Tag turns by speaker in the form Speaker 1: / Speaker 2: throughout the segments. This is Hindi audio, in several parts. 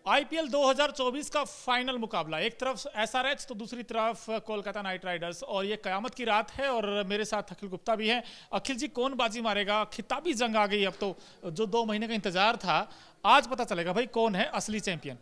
Speaker 1: आईपीएल 2024 का फाइनल मुकाबला, एक तरफ एसआरएच तो दूसरी तरफ कोलकाता नाइट राइडर्स, और ये कयामत की रात है। और मेरे साथ अखिल गुप्ता भी हैं। अखिल जी, कौन बाजी मारेगा? खिताबी जंग आ गई। अब तो जो 2 महीने का इंतजार था, आज पता चलेगा भाई कौन है असली चैंपियन।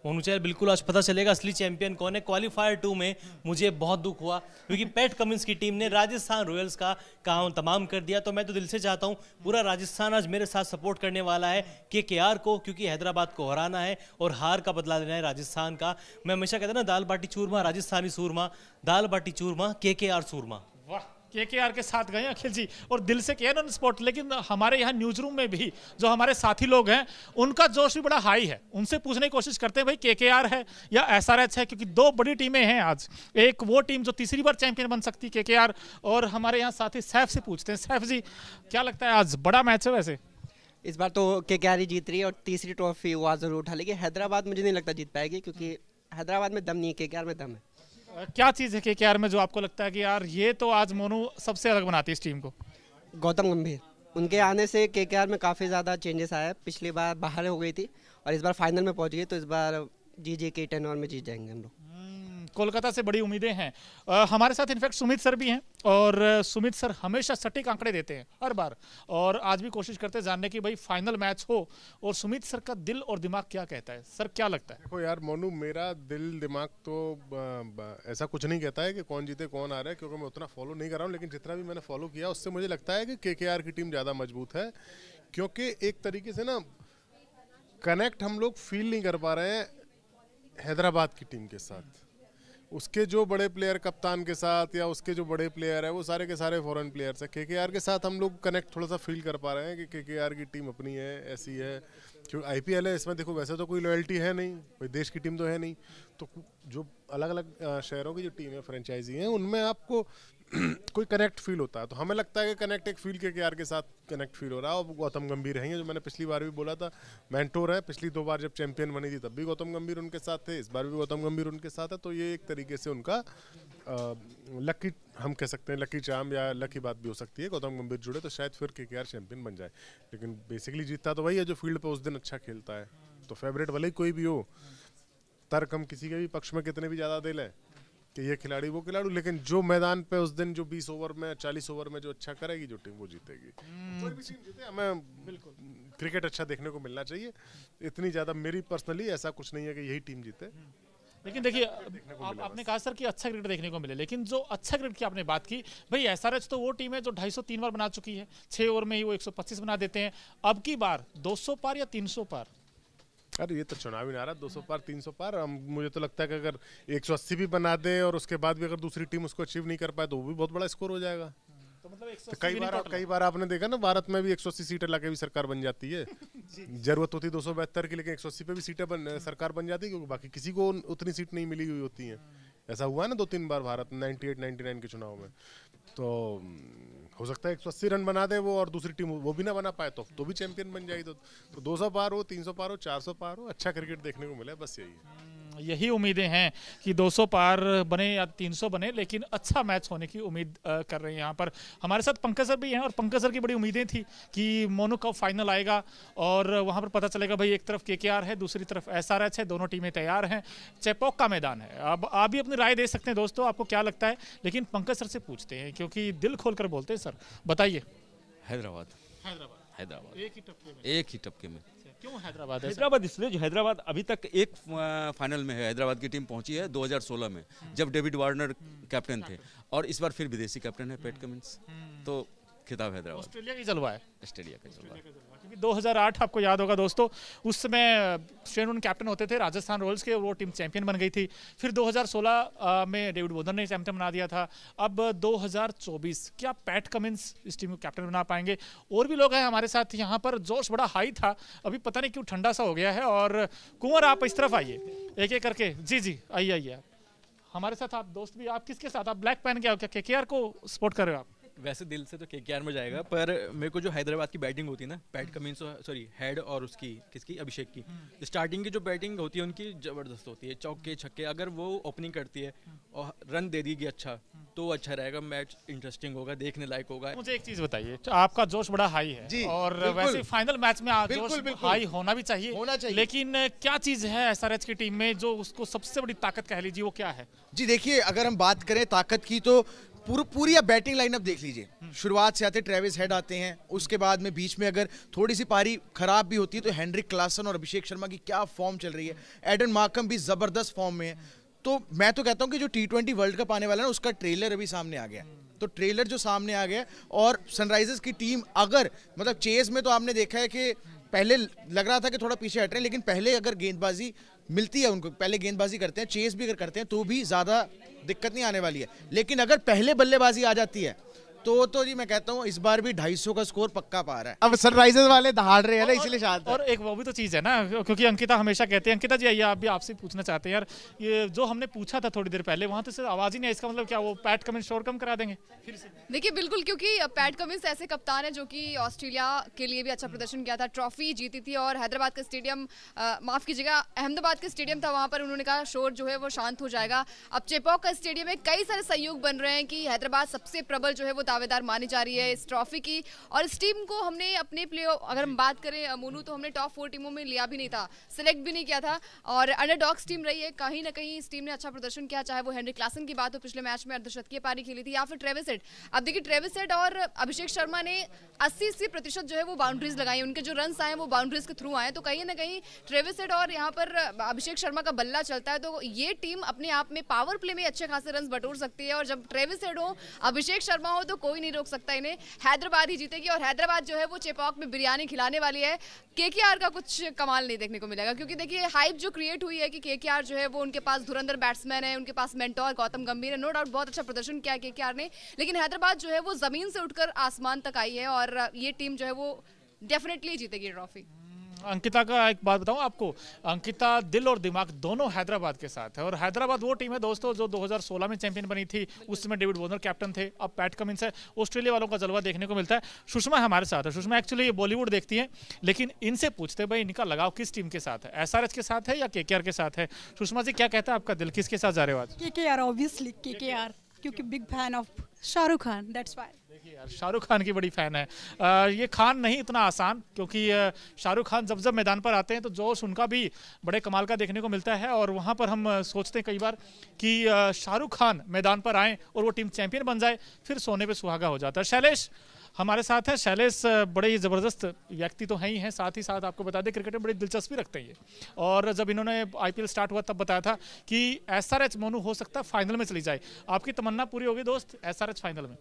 Speaker 2: मोनू बिल्कुल आज पता चलेगा असली चैंपियन कौन है। क्वालीफायर 2 में मुझे बहुत दुख हुआ क्योंकि पैट कमिंस की टीम ने राजस्थान रॉयल्स का काम तमाम कर दिया। तो मैं तो दिल से चाहता हूं पूरा राजस्थान आज मेरे साथ सपोर्ट करने वाला है केकेआर को, क्योंकि हैदराबाद को हराना है और हार का बदला लेना है राजस्थान का। मैं हमेशा कहता ना, दाल बाटी चूरमा राजस्थानी सूरमा, दाल बाटी चूरमा केकेआर सूरमा।
Speaker 1: वाह, केकेआर के साथ गए अखिल जी और दिल से किया ऑन स्पॉट। लेकिन हमारे यहाँ न्यूज रूम में भी जो हमारे साथी लोग हैं, उनका जोश भी बड़ा हाई है। उनसे पूछने की कोशिश करते हैं भाई केकेआर है या एसआरएच है, क्योंकि 2 बड़ी टीमें हैं आज। एक वो टीम जो तीसरी बार चैंपियन बन सकती है, केकेआर, और हमारे यहाँ साथी सैफ से पूछते हैं। सैफ जी, क्या लगता है आज बड़ा मैच है? वैसे
Speaker 3: इस बार तो केकेआर ही जीत रही है और तीसरी ट्रॉफी वो आज जरूर उठा लेगी। हैदराबाद मुझे नहीं लगता जीत पाएगी, क्योंकि हैदराबाद में दम नहीं है, केकेआर में दम है।
Speaker 1: क्या चीज़ है केकेआर में जो आपको लगता है कि यार ये तो आज मोनू सबसे अलग बनाती है इस टीम को?
Speaker 3: गौतम गंभीर, उनके आने से केकेआर में काफ़ी ज़्यादा चेंजेस आया है। पिछली बार बाहर हो गई थी और इस बार फाइनल में पहुंच गई, तो इस बार जी के 10 ओवर में जीत जाएंगे हम लोग।
Speaker 1: कोलकाता से बड़ी उम्मीदें हैं। हमारे साथ इनफैक्ट सुमित सर भी हैं, और सुमित सर हमेशा सटीक आंकड़े देते हैं हर बार, और आज भी कोशिश करते हैं जानने की भाई फाइनल मैच हो और सुमित सर का दिल और दिमाग क्या कहता है। सर क्या लगता है?
Speaker 4: देखो यार मोनू, मेरा दिल दिमाग तो ऐसा कुछ नहीं कहता है कि कौन जीते कौन आ रहा है, क्योंकि मैं उतना फॉलो नहीं कर रहा हूँ। लेकिन जितना भी मैंने फॉलो किया उससे मुझे लगता है कि केकेआर की टीम ज़्यादा मजबूत है, क्योंकि एक तरीके से ना कनेक्ट हम लोग फील नहीं कर पा रहे हैं हैदराबाद की टीम के साथ। उसके जो बड़े प्लेयर कप्तान के साथ या उसके जो बड़े प्लेयर है वो सारे के सारे फॉरेन प्लेयर्स हैं। केकेआर के साथ हम लोग कनेक्ट थोड़ा सा फील कर पा रहे हैं कि केकेआर की टीम अपनी है, ऐसी है। क्योंकि आईपीएल है, इसमें देखो वैसे तो कोई लॉयल्टी है नहीं, कोई देश की टीम तो है नहीं। तो जो अलग अलग शहरों की जो टीम है, फ्रेंचाइजी हैं, उनमें आपको कोई कनेक्ट फील होता है। तो हमें लगता है कि कनेक्ट एक फील केकेआर के साथ कनेक्ट फील हो रहा है। और गौतम गंभीर हैं, जो मैंने पिछली बार भी बोला था, मेंटोर है। पिछली 2 बार जब चैंपियन बनी थी तब भी गौतम गंभीर उनके साथ थे, इस बार भी गौतम गंभीर उनके साथ है। तो ये एक तरीके से उनका लकी, हम कह सकते हैं लकी चार्म या लकी बात भी हो सकती है। गौतम गंभीर जुड़े तो शायद फिर केकेआर चैंपियन बन जाए। लेकिन बेसिकली जीतता तो वही है जो फील्ड पे उस दिन अच्छा खेलता है। तो फेवरेट भले ही कोई भी हो, तर्क हम किसी के भी पक्ष में कितने भी ज़्यादा दे लें कि ये खिलाड़ी वो खिलाड़ी, लेकिन जो मैदान पे उस दिन जो 20 ओवर में 40 ओवर में जो अच्छा करेगी जो टीम, वो जीतेगी। कोई भी टीम जीते, हमें बिल्कुल क्रिकेट अच्छा देखने को मिलना चाहिए। इतनी ज़्यादा मेरी पर्सनली ऐसा कुछ नहीं है कि यही टीम जीते।
Speaker 1: लेकिन देखिए, आपने कहा सर कि अच्छा क्रिकेट देखने को मिले, लेकिन जो अच्छा क्रिकेट की आपने बात की, भाई एसआरएच तो वो टीम है जो 250 3 बार बना चुकी है। 6 ओवर में ही वो 125 बना देते हैं। अब की बार 200 पार या 300 पार?
Speaker 4: अरे ये तो चुनावी नारा, 200 पार 300 पार। मुझे तो लगता है कि अगर 180 भी बना दे और उसके बाद भी अगर दूसरी टीम उसको अचीव नहीं कर पाए तो वो भी बहुत बड़ा स्कोर हो जाएगा।
Speaker 1: तो मतलब
Speaker 4: तो कई बार आपने देखा ना, भारत में भी 180 सीटें लाके भी सरकार बन जाती है। जरूरत होती 272 की, लेकिन 180 पे भी सीटें सरकार बन जाती है, क्योंकि बाकी किसी को उतनी सीट नहीं मिली हुई होती है। ऐसा हुआ है ना 2-3 बार भारत 98 99 के चुनाव में। तो हो सकता है 180 रन बना दे वो और दूसरी टीम वो भी ना बना पाए, तो भी चैंपियन बन जाएगी। तो 200 पार हो, 300 पार हो, 400 पार हो, अच्छा क्रिकेट देखने को मिले, बस यही है।
Speaker 1: यही उम्मीदें हैं कि 200 पार बने या 300 बने, लेकिन अच्छा मैच होने की उम्मीद कर रहे हैं। यहाँ पर हमारे साथ पंकज सर भी हैं, और पंकज सर की बड़ी उम्मीदें थी कि मोनू कब फाइनल आएगा और वहाँ पर पता चलेगा भाई एक तरफ केकेआर है, दूसरी तरफ एसआरएच है, दोनों टीमें तैयार हैं। चेपॉक का मैदान है। अब आप भी अपनी राय दे सकते हैं दोस्तों, आपको क्या लगता है। लेकिन पंकज सर से पूछते हैं, क्योंकि दिल खोल कर बोलते हैं। सर बताइए।
Speaker 5: हैदराबाद एक ही टपके में।
Speaker 1: क्यों हैदराबाद?
Speaker 5: हैदराबाद इसलिए, जो हैदराबाद अभी तक एक फाइनल में है। हैदराबाद की टीम पहुंची है 2016 में, जब डेविड वार्नर कैप्टन थे, और इस बार फिर विदेशी कैप्टन है पैट कमिंस। तो खिताब हैदराबाद।
Speaker 1: ऑस्ट्रेलिया की जलवा है।
Speaker 5: ऑस्ट्रेलिया का जलवा,
Speaker 1: क्योंकि 2008 आपको याद होगा दोस्तों, उस समय शेन वॉर्न कैप्टन होते थे राजस्थान रॉयल्स के, वो टीम चैंपियन बन गई थी। फिर 2016 में डेविड वॉर्नर ने चैंपियन बना दिया था। अब 2024 क्या पैट कमिंस इस टीम को कैप्टन बना पाएंगे? और भी लोग हैं हमारे साथ यहाँ पर। जोश बड़ा हाई था, अभी पता नहीं क्यों ठंडा सा हो गया है। और कुंवर, आप इस तरफ आइए एक एक करके। जी आइए हमारे साथ। आप दोस्त भी, आप किसके साथ? आप ब्लैक पहन के आओ, क्या केकेआर को सपोर्ट कर रहे हो आप?
Speaker 6: वैसे दिल से तो केकेआर में जाएगा, पर मेरे को जो हैदराबाद की बैटिंग होती है ना, पैट कमिंस सॉरी हेड और उसकी किसकी अभिषेक की स्टार्टिंग की जो बैटिंग होती है उनकी ज़बरदस्त होती है, चौके छक्के। अगर वो ओपनिंग करती है और रन दे देगी अच्छा, तो अच्छा रहेगा, मैच इंटरेस्टिंग होगा, देखने लायक होगा।
Speaker 1: मुझे एक चीज़ बताइए, आपका जोश बड़ा हाई है
Speaker 7: जी,
Speaker 1: और
Speaker 7: बिल्कुल।
Speaker 1: वैसे फाइनल मैच में जोश
Speaker 7: बिल्कुल।
Speaker 1: हाई होना भी चाहिए, लेकिन क्या चीज़ है एसआरएच की टीम में जो उसको सबसे बड़ी ताकत कह लीजिए, वो क्या है?
Speaker 7: जी देखिए, अगर हम बात करें ताकत की तो पूरी आप बैटिंग लाइनअप देख लीजिए। शुरुआत से आते ट्रेविस हेड आते हैं, उसके बाद में बीच में अगर थोड़ी सी पारी खराब भी होती है तो हेनरिक क्लासन और अभिषेक शर्मा की क्या फॉर्म चल रही है। एडन मार्कम भी जबरदस्त फॉर्म में है। तो मैं तो कहता हूं कि जो T20 वर्ल्ड कप आने वाला है ना, उसका ट्रेलर अभी सामने आ गया। तो ट्रेलर जो सामने आ गया, और सनराइजर्स की टीम अगर मतलब चेस में तो आपने देखा है कि पहले लग रहा था कि थोड़ा पीछे हट रहे हैं, लेकिन पहले अगर गेंदबाजी मिलती है उनको, पहले गेंदबाजी करते हैं, चेस भी अगर करते हैं, तो भी ज़्यादा दिक्कत नहीं आने वाली है। लेकिन अगर पहले बल्लेबाजी आ जाती है तो जी मैं कहता हूँ इस बार भी 250 का स्कोर पक्का पा रहा है।
Speaker 8: अब सनराइजर्स वाले दहाड़ रहे हैं ना, इसलिए शायद।
Speaker 1: और एक वो भी तो चीज़ है ना, क्योंकि अंकिता हमेशा कहते हैं, अंकिता जी आइए, आप भी आपसे पूछना चाहते हैं यार, ये जो हमने पूछा था थोड़ी देर पहले, वहाँ तो सिर्फ आवाज़ ही नहीं है, इसका मतलब क्या वो पैट कमिंस शोर कम करा देंगे फिर से?
Speaker 9: देखिए बिल्कुल, क्योंकि पैट कमिंस ऐसे कप्तान है जो कि ऑस्ट्रेलिया के लिए भी अच्छा प्रदर्शन किया था, ट्रॉफी जीती थी, और हैदराबाद का स्टेडियम, माफ कीजिएगा, अहमदाबाद का स्टेडियम था, वहाँ पर उन्होंने कहा शोर जो है वो शांत हो जाएगा। अब चेपॉक का स्टेडियम में कई सारे सहयोग बन रहे हैं कि हैदराबाद सबसे प्रबल जो है वो दावेदार मानी जा रही है इस ट्रॉफी की। और इस टीम को हमने अपने प्ले, अगर हम बात करें मोनू, तो हमने टॉप 4 टीमों में लिया भी नहीं था, सिलेक्ट भी नहीं किया था, और अंडरडॉग्स टीम रही है। कहीं ना कहीं इस टीम ने अच्छा प्रदर्शन किया, चाहे वो हेनरिक क्लासन की बात हो, पिछले मैच में अर्धशतकीय पारी खेली थी, या फिर ट्रेविस हेड। अब देखिए ट्रेविस हेड और अभिषेक शर्मा ने 80% जो है वो बाउंड्रीज लगाई, उनके जो रन आए वो बाउंड्रीज के थ्रू आए। तो कहीं ना कहीं ट्रेविस हेड और यहाँ पर अभिषेक शर्मा का बल्ला चलता है, तो ये टीम अपने आप में पावर प्ले में अच्छे खासे रन बटोर सकती है। और जब ट्रेविस हेड हो, अभिषेक शर्मा हो, तो कोई नहीं रोक सकता इन्हें। हैदराबाद ही जीतेगी, और हैदराबाद जो है वो चेपॉक में बिरयानी खिलाने वाली है। केकेआर का कुछ कमाल नहीं देखने को मिलेगा, क्योंकि देखिए हाइप जो क्रिएट हुई है कि केकेआर जो है वो, उनके पास धुरंधर बैट्समैन है, उनके पास मेंटोर गौतम गंभीर है, नो डाउट बहुत अच्छा प्रदर्शन किया है केकेआर ने, लेकिन हैदराबाद जो है वो जमीन से उठकर आसमान तक आई है, और ये टीम जो है वो डेफिनेटली जीतेगी ट्रॉफी।
Speaker 1: अंकिता का एक बात बताऊं आपको, अंकिता दिल और दिमाग दोनों हैदराबाद के साथ है, और हैदराबाद वो टीम है दोस्तों जो 2016 में चैंपियन बनी थी, उस समय डेविड वॉर्नर कैप्टन थे, अब पैट कमिंस है। ऑस्ट्रेलिया वालों का जलवा देखने को मिलता है। सुषमा हमारे साथ है, सुषमा एक्चुअली ये बॉलीवुड देखती हैं, लेकिन इनसे पूछते भाई इनका लगाव किस टीम के साथ है, एसआरएच के साथ है या केकेआर के साथ है? सुषमा जी क्या कहता है आपका दिल, किसके साथ जा रहे हो आज?
Speaker 10: केकेआर, ऑब्वियसली केकेआर, क्योंकि big fan of Shahrukh Khan, that's why.
Speaker 1: देखिए यार, शाहरुख खान की बड़ी फैन है। ये खान नहीं इतना आसान, क्योंकि शाहरुख खान जब जब मैदान पर आते हैं तो जोश उनका भी बड़े कमाल का देखने को मिलता है, और वहाँ पर हम सोचते हैं कई बार कि शाहरुख खान मैदान पर आएँ और वो टीम चैंपियन बन जाए, फिर सोने पे सुहागा हो जाता है। शैलेश हमारे साथ है। शैलेश बड़े ही ज़बरदस्त व्यक्ति तो हैं ही हैं, साथ ही साथ आपको बता दें क्रिकेट में बड़ी दिलचस्पी रखते हैं ये, और जब इन्होंने आईपीएल स्टार्ट हुआ तब बताया था कि एसआरएच मोनू हो सकता है फाइनल में चली जाए। आपकी तमन्ना पूरी हो गई दोस्त, एसआरएच फाइनल में?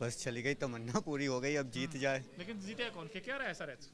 Speaker 11: बस चली गई तमन्ना, पूरी हो गई, अब जीत जाए।
Speaker 1: लेकिन जीते कौन, केकेआर है एसआरएच?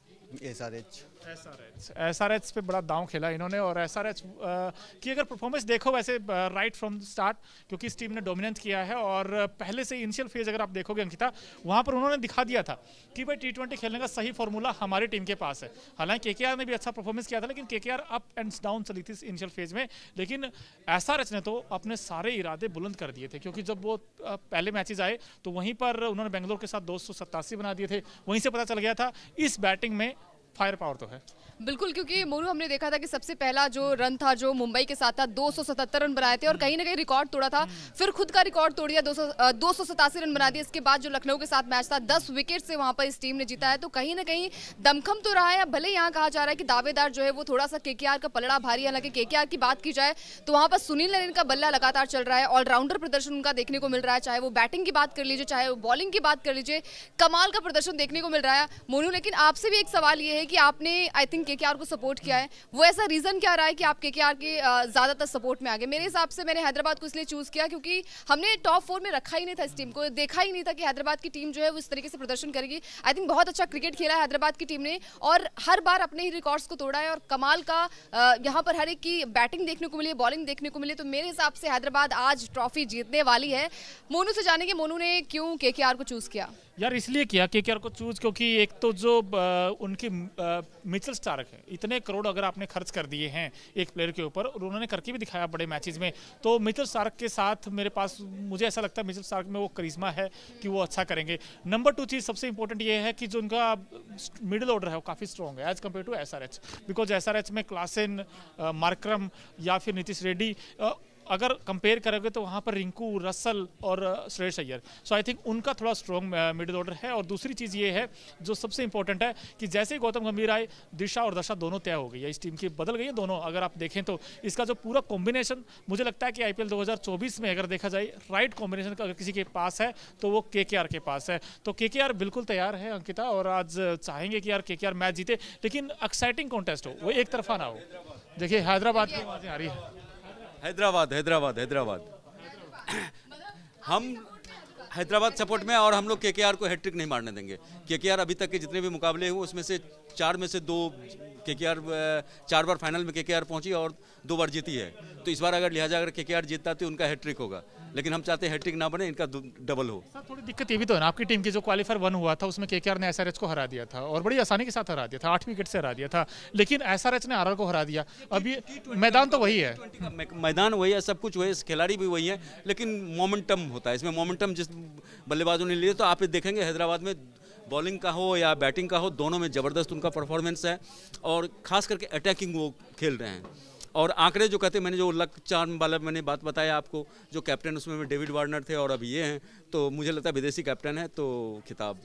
Speaker 11: एसआरएच
Speaker 1: पे बड़ा दांव खेला इन्होंने, और एसआरएच की अगर परफॉर्मेंस देखो वैसे राइट फ्रॉम स्टार्ट, क्योंकि इस टीम ने डोमिनेट किया है, और पहले से इनिशियल फेज अगर आप देखोगे अंकिता, वहाँ पर उन्होंने दिखा दिया था कि भाई T20 खेलने का सही फॉर्मूला हमारी टीम के पास है। हालांकि केकेआर ने भी अच्छा परफॉर्मेंस किया था, लेकिन केकेआर अप एंड डाउन चली थी इनिशियल फेज में, लेकिन एसआरएच ने तो अपने सारे इरादे बुलंद कर दिए थे, क्योंकि जब वो पहले मैचेज आए तो वहीं पर उन्होंने बेंगलोर के साथ 287 बना दिए थे, वहीं से पता चल गया था इस बैटिंग में फायर पावर तो है।
Speaker 9: बिल्कुल, क्योंकि मोनू हमने देखा था कि सबसे पहला जो रन था जो मुंबई के साथ था, 277 रन बनाए थे, और कहीं ना कहीं रिकॉर्ड तोड़ा था, फिर खुद का रिकॉर्ड तोड़ दिया, 287 रन बना दिए। इसके बाद जो लखनऊ के साथ मैच था, 10 विकेट से वहां पर इस टीम ने जीता है। तो कहीं ना कहीं दमखम तो रहा है। भले यहाँ कहा जा रहा है कि दावेदार जो है वो थोड़ा सा केकेआर का पलड़ा भारी है, हालांकि केकेआर की बात की जाए तो वहां पर सुनील नरेन का बल्ला लगातार चल रहा है, ऑलराउंडर प्रदर्शन उनका देखने को मिल रहा है, चाहे वो बैटिंग की बात कर लीजिए, चाहे वो बॉलिंग की बात कर लीजिए, कमाल का प्रदर्शन देखने को मिल रहा है। मोनू, लेकिन आपसे भी एक सवाल ये है कि आपने आई थिंक केकेआर को सपोर्ट किया है, वो ऐसा रीजन क्या रहा है कि आप केकेआर के ज्यादातर सपोर्ट में आ गए? मेरे हिसाब से मैंने हैदराबाद को इसलिए चूज किया क्योंकि हमने टॉप 4 में रखा ही नहीं था इस टीम को, देखा ही नहीं था कि हैदराबाद की टीम जो है वो इस तरीके से प्रदर्शन करेगी। आई थिंक बहुत अच्छा क्रिकेट खेला है हैदराबाद की टीम ने, और हर बार अपने ही रिकॉर्ड्स को तोड़ा है, और कमाल का यहाँ पर हर एक की बैटिंग देखने को मिली, बॉलिंग देखने को मिली। तो मेरे हिसाब से हैदराबाद आज ट्रॉफी जीतने वाली है। मोनू से जानेंगे मोनू ने क्यों केकेआर को चूज किया।
Speaker 1: यार इसलिए किया केकेआर को चूज क्योंकि एक तो जो उनकी मिचेल स्टार्क है, इतने करोड़ अगर आपने खर्च कर दिए हैं एक प्लेयर के ऊपर और उन्होंने करके भी दिखाया बड़े मैचेस में, तो मिचेल स्टार्क के साथ मेरे पास मुझे ऐसा लगता है मिचेल स्टार्क में वो करिश्मा है कि वो अच्छा करेंगे। नंबर 2 चीज़ सबसे इंपॉर्टेंट ये है कि जो उनका मिडिल ऑर्डर है वो काफ़ी स्ट्रॉन्ग है as compare to SRH, because SRH में क्लासेन, मार्करम या फिर नीतीश रेड्डी अगर कंपेयर करोगे तो वहाँ पर रिंकू, रसल और श्रेयस अय्यर, सो आई थिंक उनका थोड़ा स्ट्रॉन्ग मिडिल ऑर्डर है। और दूसरी चीज़ ये है जो सबसे इंपॉर्टेंट है कि जैसे गौतम गंभीर आए, दिशा और दशा दोनों तय हो गई है, इस टीम की बदल गई है दोनों। अगर आप देखें तो इसका जो पूरा कॉम्बिनेशन मुझे लगता है कि IPL 2024 में अगर देखा जाए राइट कॉम्बिनेशन अगर किसी के पास है तो वो KKR के पास है। तो KKR बिल्कुल तैयार है अंकिता, और आज चाहेंगे कि यार KKR मैच जीते, लेकिन एक्साइटिंग कॉन्टेस्ट हो, वो एक तरफा ना हो। देखिए हैदराबाद की आवाज़ें आ रही है,
Speaker 5: हैदराबाद हैदराबाद हैदराबाद हम हैदराबाद सपोर्ट में, और हम लोग KKR को हैट्रिक नहीं मारने देंगे। KKR अभी तक के जितने भी मुकाबले हुए उसमें से 4 में से 2 KKR 4 बार फाइनल में KKR पहुंची और 2 बार जीती है। तो इस बार अगर लिहाजा अगर KKR जीतता तो उनका हैट्रिक होगा, लेकिन हम चाहते हैं हैट्रिक ना बने, इनका डबल हो।
Speaker 1: सर थोड़ी दिक्कत ये भी तो है ना, आपकी टीम की जो क्वालीफायर 1 हुआ था उसमें KKR ने SRH को हरा दिया था और बड़ी आसानी के साथ हरा दिया था, 8 विकेट से हरा दिया था, लेकिन SRH ने RR को हरा दिया। अभी मैदान तो वही है,
Speaker 5: मैदान वही है, सब कुछ वही है, खिलाड़ी भी वही है, लेकिन मोमेंटम होता है इसमें। मोमेंटम जिस बल्लेबाजों ने लिए, तो आप देखेंगे हैदराबाद में बॉलिंग का हो या बैटिंग का हो, दोनों में ज़बरदस्त उनका परफॉर्मेंस है, और खास करके अटैकिंग वो खेल रहे हैं। और आंकड़े जो कहते हैं, मैंने जो लक चार्म वाला मैंने बात बताया आपको, जो कैप्टन उसमें डेविड वार्नर थे और अब ये हैं, तो मुझे लगता है विदेशी कैप्टन है तो खिताब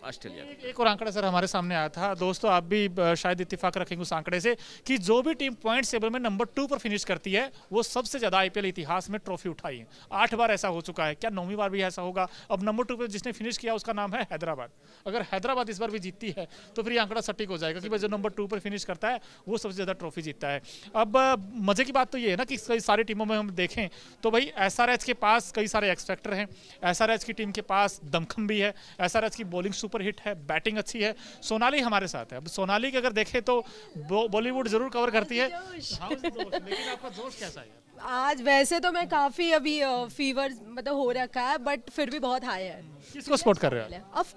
Speaker 5: ऑस्ट्रेलिया।
Speaker 1: एक और आंकड़ा सर हमारे सामने आया था, दोस्तों आप भी शायद इत्तेफाक रखेंगे उस आंकड़े से, कि जो भी टीम पॉइंट टेबल में नंबर 2 पर फिनिश करती है वो सबसे ज्यादा IPL इतिहास में ट्रॉफी उठाई है। 8 बार ऐसा हो चुका है, क्या 9वीं बार भी ऐसा होगा? अब नंबर 2 पर जिसने फिनिश किया उसका नाम है हैदराबाद। अगर हैदराबाद इस बार भी जीतती है तो फिर ये आंकड़ा सटीक हो जाएगा कि भाई जो नंबर 2 पर फिनिश करता है वो सबसे ज्यादा ट्रॉफी जीतता है। अब मजे की बात तो ये है ना कि कई सारी टीमों में हम देखें तो भाई SRH के पास कई सारे एक्स फैक्टर हैं, SRH की टीम के पास दमखम भी है, SRH की बॉलिंग सुपर हिट है, बैटिंग अच्छी है। सोनाली हमारे साथ है, अब सोनाली की अगर देखें तो बॉलीवुड जरूर कवर करती है, लेकिन आपका जोश कैसा है?
Speaker 12: आज वैसे तो मैं काफी अभी फीवर मतलब हो रखा है, बट फिर भी बहुत हाई है।
Speaker 1: किसको सपोर्ट कर रहे हो?
Speaker 12: Of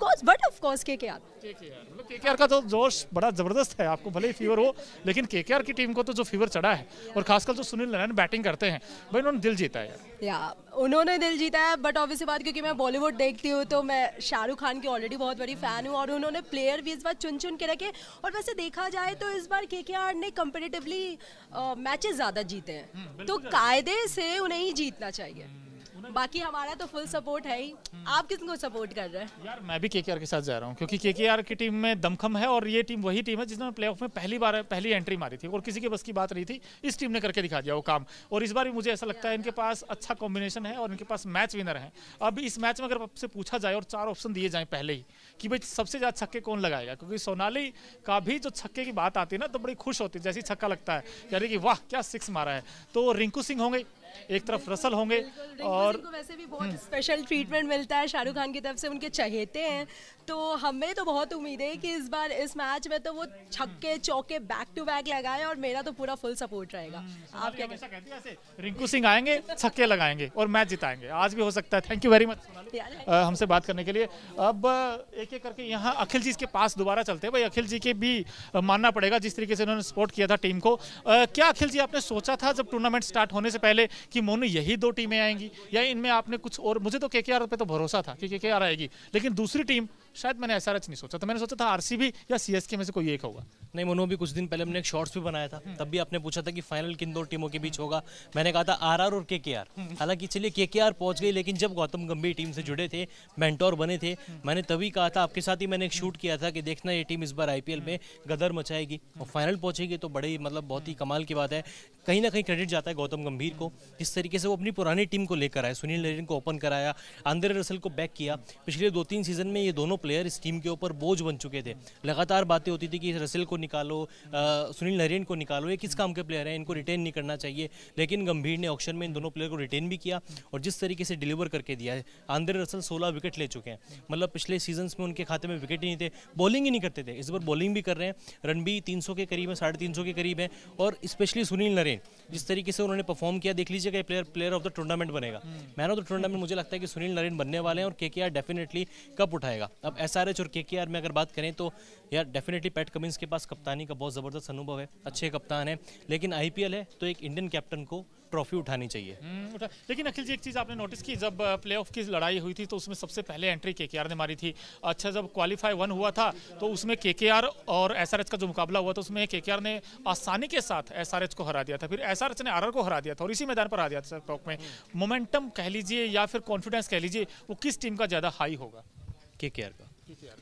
Speaker 12: course KKR।
Speaker 1: मतलब KKR का तो जोश बड़ा जबरदस्त है, आपको भले ही फीवर हो, लेकिन KKR की टीम को तो जो फीवर चढ़ा है, और खासकर जो सुनील नारायण बैटिंग करते हैं भाई, उन्होंने दिल जीता है
Speaker 12: यार। उन्होंने दिल जीता है, बट ऑब्वियसली बात, क्योंकि मैं बॉलीवुड देखती हूँ तो मैं शाहरुख खान की ऑलरेडी बहुत बड़ी फैन हूँ, और उन्होंने प्लेयर भी इस बार चुन चुन के रखे। और वैसे देखा जाए तो इस बार KKR ने कंपेटिटिवली मैचेस ज्यादा जीते हैं, तो कायदे से उन्हें ही जीतना चाहिए। बाकी हमारा तो फुल सपोर्ट है ही। आप किसको सपोर्ट कर रहे हैं?
Speaker 1: यार मैं भी KKR के साथ जा रहा हूँ, क्योंकि KKR की टीम में दमखम है, और ये टीम वही टीम है जिसने प्लेऑफ में पहली एंट्री मारी थी और किसी के बस की बात नहीं थी। इस टीम ने करके दिखा दिया वो काम, और इस बार भी मुझे ऐसा लगता है इनके पास अच्छा कॉम्बिनेशन है और इनके पास मैच विनर है। अब इस मैच में अगर आपसे पूछा जाए और 4 ऑप्शन दिए जाए पहले ही कि भाई सबसे ज़्यादा छक्के कौन लगाएगा, क्योंकि सोनाली का भी जो छक्के की बात आती है ना तो बड़ी खुश होती है जैसे ही छक्का लगता है, यानी कि वाह क्या 6 मारा है। तो रिंकू सिंह होंगे, एक तरफ रसल होंगे, और
Speaker 12: वैसे भी बहुत स्पेशल ट्रीटमेंट मिलता है शाहरुख खान की तरफ से, उनके चहेते हैं, तो हमें तो बहुत उम्मीद है कि इस बार इस मैच में तो वो छक्के चौके बैक टू बैक लगाए, और मेरा तो पूरा फुल सपोर्ट रहेगा। आप क्या कहते हैं?
Speaker 1: ऐसे रिंकू सिंह आएंगे, छक्के लगाएंगे और मैच जिताएंगे, आज भी हो सकता है। थैंक यू वेरी मच हमसे बात करने के लिए। अब एक एक करके यहाँ अखिल जी के पास दोबारा चलते हैं। भाई अखिल जी के भी मानना पड़ेगा जिस तरीके से उन्होंने सपोर्ट किया था टीम को। क्या अखिल जी आपने सोचा था जब टूर्नामेंट स्टार्ट होने से पहले कि मोनू यही 2 टीमें आएंगी, या इनमें आपने कुछ और? मुझे तो KKR पे तो भरोसा था कि KKR आएगी, लेकिन दूसरी टीम शायद मैंने SRH नहीं सोचा था, मैंने सोचा था RCB या CSK में से कोई एक होगा।
Speaker 2: नहीं मोनू, भी कुछ दिन पहले हमने एक शॉर्ट्स भी बनाया था, तब भी आपने पूछा था कि फाइनल किन 2 टीमों के बीच होगा। मैंने कहा था RR और KKR। हालांकि चलिए KKR पहुंच गई, लेकिन जब गौतम गंभीर टीम से जुड़े थे, मेंटोर बने थे, मैंने तभी कहा था, आपके साथ ही मैंने एक शूट किया था कि देखना ये टीम इस बार IPL में गदर मचाएगी और फाइनल पहुंचेगी, तो बड़े मतलब बहुत ही कमाल की बात है। कहीं ना कहीं क्रेडिट जाता है गौतम गंभीर को, जिस तरीके से वो अपनी पुरानी टीम को लेकर आए, सुनील नरेन को ओपन कराया, आंद्रे रसल को बैक किया। पिछले 2-3 सीजन में ये दोनों प्लेयर इस टीम के ऊपर बोझ बन चुके थे। लगातार बातें होती थी कि रसल को निकालो, सुनील नरेन को निकालो, ये किस काम के प्लेयर हैं, इनको रिटेन नहीं करना चाहिए। लेकिन गंभीर ने ऑक्शन में इन दोनों प्लेयर को रिटेन भी किया, और जिस तरीके से डिलीवर करके दिया है। आंद्रे रसल 16 विकेट ले चुके हैं, मतलब पिछले सीजन्स में उनके खाते में विकेट ही नहीं थे, बॉलिंग ही नहीं करते थे, इस बार बॉलिंग भी कर रहे हैं। रन भी 300 के करीब है, 350 के करीब है। और स्पेशली सुनील नरेन एक्सप्लेन जिस तरीके से उन्होंने परफॉर्म किया, देख लीजिएगा प्लेयर ऑफ द टूर्नामेंट बनेगा। मैन ऑफ द टूर्नामेंट मुझे लगता है कि सुनील नारायण बनने वाले हैं और केकेआर डेफिनेटली कप उठाएगा। अब एसआरएच और केकेआर में अगर बात करें तो यार डेफिनेटली पैट कमिंस के पास कप्तानी का बहुत ज़बरदस्त अनुभव है, अच्छे कप्तान है, लेकिन आईपीएल है तो एक इंडियन कैप्टन को ट्रॉफी उठानी चाहिए।
Speaker 1: लेकिन अखिल जी एक चीज़ आपने नोटिस की, जब प्लेऑफ की लड़ाई हुई थी तो उसमें सबसे पहले एंट्री केकेआर ने मारी थी। अच्छा, जब क्वालीफाई 1 हुआ था तो उसमें केकेआर और एसआरएच का जो मुकाबला हुआ तो उसमें केकेआर ने आसानी के साथ एसआरएच को हरा दिया था, फिर एसआरएच ने आरआर को हरा दिया था और इसी मैदान पर हरा दिया था टॉप में। मोमेंटम कह लीजिए या फिर कॉन्फिडेंस कह लीजिए, वो किस टीम का ज़्यादा हाई होगा?
Speaker 2: केकेआर का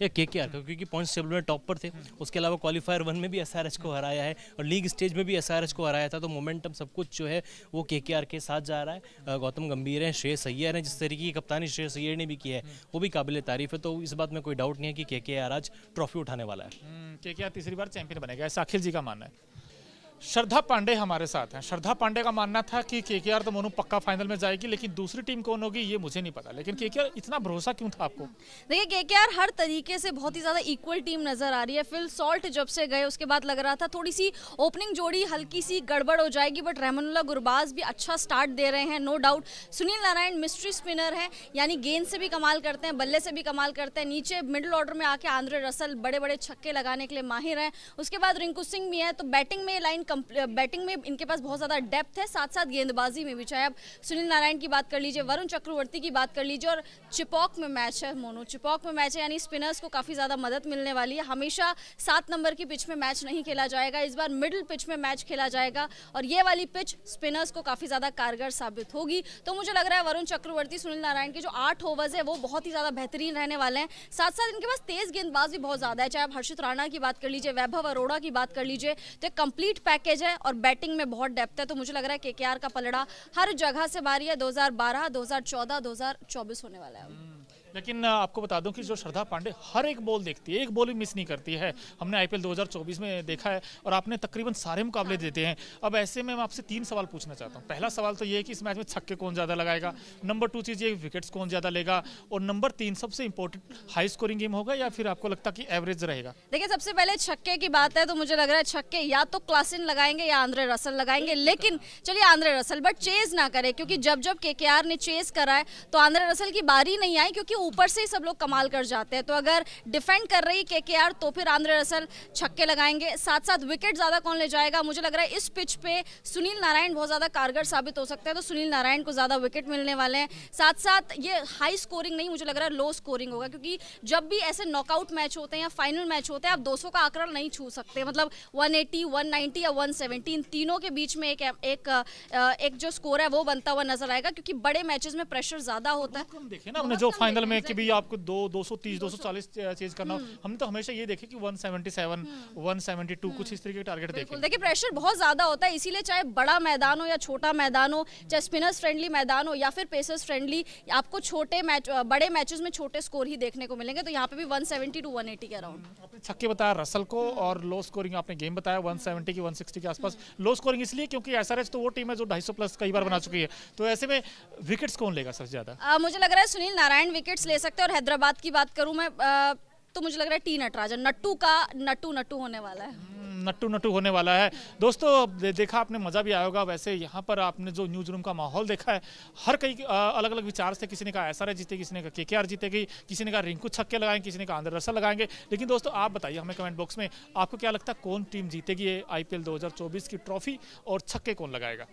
Speaker 2: या केकेआर का, क्योंकि पॉइंट्स टेबल में टॉप पर थे। उसके अलावा क्वालीफायर 1 में भी एसआरएच को हराया है और लीग स्टेज में भी एसआरएच को हराया था, तो मोमेंटम सब कुछ जो है वो केकेआर के साथ जा रहा है। गौतम गंभीर हैं, श्रेयस अय्यर हैं, जिस तरीके की कप्तानी श्रेयस अय्यर ने भी की है वो भी काबिल तारीफ है, तो इस बात में कोई डाउट नहीं है कि केकेआर आज ट्रॉफी उठाने वाला है।
Speaker 1: केकेआर तीसरी बार चैंपियन बनेगा, ऐसा अखिल जी का मानना है। श्रद्धा पांडे हमारे साथ हैं। श्रद्धा पांडे का मानना था कि केकेआर तो मोनू पक्का फाइनल में जाएगी, लेकिन दूसरी टीम कौन होगी ये मुझे नहीं पता, लेकिन केकेआर इतना भरोसा क्यों था आपको?
Speaker 13: देखिए केकेआर हर तरीके से बहुत ही ज़्यादा इक्वल टीम नज़र आ रही है। फिल सॉल्ट जब से गए उसके बाद लग रहा था थोड़ी सी ओपनिंग जोड़ी हल्की सी गड़बड़ हो जाएगी, बट रहमानुल्लाह गुरबाज भी अच्छा स्टार्ट दे रहे हैं, no doubt. Sunil Narine mystery spinner है, यानी गेंद से भी कमाल करते हैं, बल्ले से भी कमाल करते हैं। नीचे मिडिल ऑर्डर में आके आंद्रे रसल बड़े बड़े छक्के लगाने के लिए माहिर हैं। उसके बाद रिंकू सिंह भी है, तो बैटिंग में इनके पास बहुत ज़्यादा डेप्थ है, साथ साथ गेंदबाजी में भी। चाहे आप सुनील नारायण की बात कर लीजिए, वरुण चक्रवर्ती की बात कर लीजिए, और चिपॉक में मैच है मोनू, चिपॉक में मैच है, यानी स्पिनर्स को काफ़ी ज़्यादा मदद मिलने वाली है। हमेशा 7 नंबर की पिच में मैच नहीं खेला जाएगा, इस बार मिडिल पिच में मैच खेला जाएगा और ये वाली पिच स्पिनर्स को काफ़ी ज़्यादा कारगर साबित होगी। तो मुझे लग रहा है वरुण चक्रवर्ती, सुनील नारायण के जो 8 ओवर्स है वो बहुत ही ज़्यादा बेहतरीन रहने वाले हैं। साथ साथ इनके पास तेज़ गेंदबाज भी बहुत ज़्यादा है, चाहे आप हर्षित राणा की बात कर लीजिए, वैभव अरोड़ा की बात कर लीजिए, तो एक कंप्लीट पैकेज है और बैटिंग में बहुत डेप्थ है। तो मुझे लग रहा है केकेआर का पलड़ा हर जगह से भारी है। 2012, 2014, 2024 होने वाला है।
Speaker 1: लेकिन आपको बता दूं कि जो श्रद्धा पांडे हर एक बॉल देखती है, एक बॉल भी मिस नहीं करती है। हमने आईपीएल 2024 में देखा है और आपने तकरीबन सारे मुकाबले देते हैं। अब ऐसे में मैं आपसे 3 सवाल पूछना चाहता हूं। पहला सवाल तो ये है कि इस मैच में छक्के कौन ज़्यादा लगाएगा, नंबर 2 चीज़ ये विकेट्स कौन ज़्यादा लेगा, और नंबर 3 सबसे इंपॉर्टेंट हाई स्कोरिंग गेम होगा या फिर आपको लगता कि एवरेज रहेगा?
Speaker 13: देखिए सबसे पहले छक्के की बात है तो मुझे लग रहा है छक्के या तो क्लासिन लगाएंगे या आंद्रे रसल लगाएंगे, लेकिन चलिए आंद्रे रसल, बट चेज ना करे, क्योंकि जब केकेआर ने चेज करा है तो आंद्रे रसल की बारी नहीं आई, क्योंकि ऊपर से ही सब लोग कमाल कर जाते हैं। तो अगर डिफेंड कर रही केकेआर तो फिर आंद्रे रसल छक्के लगाएंगे। साथ साथ विकेट ज्यादा कौन ले जाएगा, मुझे लग रहा है इस पिच पे सुनील नारायण बहुत ज्यादा कारगर साबित हो सकते हैं, तो सुनील नारायण को ज्यादा विकेट मिलने वाले हैं। साथ साथ ये हाई स्कोरिंग नहीं, मुझे लग रहा है लो स्कोरिंग होगा, क्योंकि जब भी ऐसे नॉकआउट मैच होते हैं या फाइनल मैच होते हैं आप 200 का आंकड़ा नहीं छू सकते, मतलब 180, 190 या 170 इन तीनों के बीच में एक जो स्कोर है वो बनता हुआ नजर आएगा, क्योंकि बड़े मैचेस में प्रेशर ज्यादा होता है।
Speaker 1: देखिए ना हमने जो फाइनल में कि भी आपको 230, 240 चेज करना हो, हमने तो हमेशा ये देखे कि 177, 172 कुछ इस तरीके के टारगेट देखे।
Speaker 13: देखिए प्रेशर बहुत ज्यादा होता है, इसीलिए चाहे बड़ा मैदान हो या छोटा मैदान हो, चाहे स्पिनर्स फ्रेंडली मैदान हो या फिर पेसर्स फ्रेंडली, आपको बड़े मैचेस में छोटे स्कोर ही देखने को मिलेंगे। तो यहाँ पे भी 170 टू 180 के अराउंड।
Speaker 1: आपने छक्के बताया रसल को और लो स्कोरिंग आपने गेम बताया 170 की 160 के आसपास। लो स्कोरिंग इसलिए क्योंकि एसआरएच तो वो टीम है जो 250 प्लस कई बार बना चुकी है, तो ऐसे में विकेट्स कौन लेगा सबसे ज्यादा?
Speaker 13: मुझे लग रहा है सुनील नारायण विकेट्स ले सकते हैं, और हैदराबाद की बात करूं मैं तो मुझे लग रहा है टी नटराजन, नट्टू होने वाला है।
Speaker 1: नट्टू होने वाला है। दोस्तों देखा आपने, मज़ा भी आया होगा। वैसे यहाँ पर आपने जो न्यूज़ रूम का माहौल देखा है, हर कई अलग अलग विचार से, किसी ने कहा एसआरएच जीतेगी, किसी ने कहा केकेआर जीतेगी, किसी ने कहा रिंकू छक्के लगाएंगे, किसी ने कहा आंद्रे रसल लगाएंगे। लेकिन दोस्तों आप बताइए हमें कमेंट बॉक्स में, आपको क्या लगता है कौन टीम जीतेगी आईपीएल 2024 की ट्रॉफी और छक्के कौन लगाएगा?